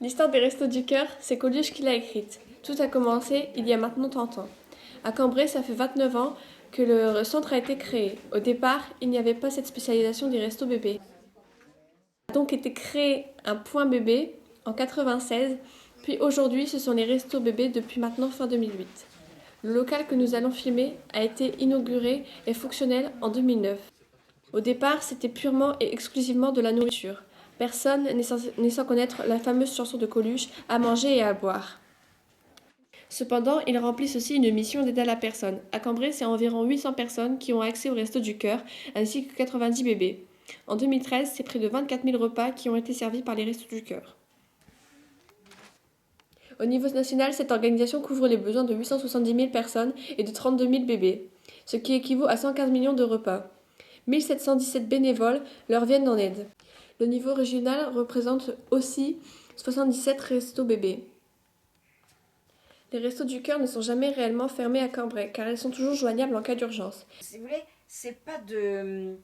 L'histoire des Restos du Cœur, c'est Coluche qui l'a écrite. Tout a commencé il y a maintenant 30 ans. À Cambrai, ça fait 29 ans que le centre a été créé. Au départ, il n'y avait pas cette spécialisation des restos bébés. Il a donc été créé un point bébé en 96, puis aujourd'hui, ce sont les restos bébés depuis maintenant fin 2008. Le local que nous allons filmer a été inauguré et fonctionnel en 2009. Au départ, c'était purement et exclusivement de la nourriture. Personne n'est sans connaître la fameuse chanson de Coluche, à manger et à boire. Cependant, ils remplissent aussi une mission d'aide à la personne. À Cambrai, c'est environ 800 personnes qui ont accès au Resto du Cœur, ainsi que 90 bébés. En 2013, c'est près de 24 000 repas qui ont été servis par les Restos du Cœur. Au niveau national, cette organisation couvre les besoins de 870 000 personnes et de 32 000 bébés, ce qui équivaut à 115 millions de repas. 1717 bénévoles leur viennent en aide. Le niveau régional représente aussi 77 restos bébés. Les restos du cœur ne sont jamais réellement fermés à Cambrai, car ils sont toujours joignables en cas d'urgence. Si vous voulez, c'est pas de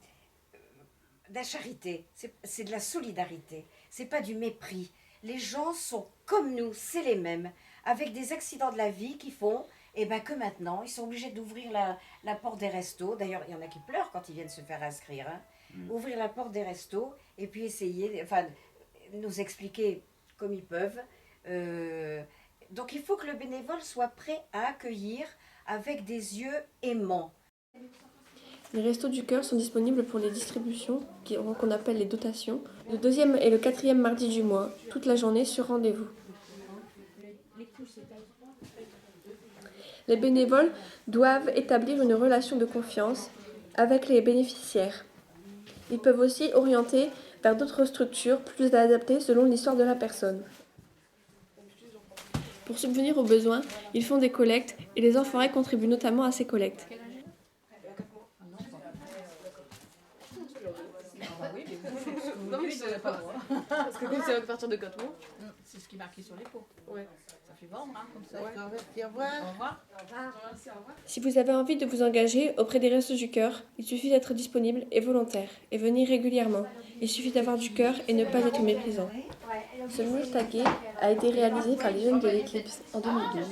la charité, c'est de la solidarité, c'est pas du mépris. Les gens sont comme nous, c'est les mêmes, avec des accidents de la vie qui font que maintenant, ils sont obligés d'ouvrir la porte des restos. D'ailleurs, il y en a qui pleurent quand ils viennent se faire inscrire. Ouvrir la porte des restos et puis essayer, nous expliquer comme ils peuvent. Donc il faut que le bénévole soit prêt à accueillir avec des yeux aimants. Les Restos du Cœur sont disponibles pour les distributions, qu'on appelle les dotations, le 2e et le 4e mardi du mois, toute la journée sur rendez-vous. Les bénévoles doivent établir une relation de confiance avec les bénéficiaires. Ils peuvent aussi orienter vers d'autres structures plus adaptées selon l'histoire de la personne. Pour subvenir aux besoins, ils font des collectes et les Enfoirés contribuent notamment à ces collectes. Non mais je savais pas. Parce que comme c'est à partir de 4 mois, c'est ce qui est marqué sur les pots. Ouais. Ça fait vendre, hein, comme ça. Ouais. Au revoir. Au revoir. Si vous avez envie de vous engager auprès des Restos du Cœur, il suffit d'être disponible et volontaire, et venir régulièrement. Il suffit d'avoir du cœur et ne pas être méprisant. Ce mur tagué a été réalisé par les jeunes de l'Eclipse en 2012.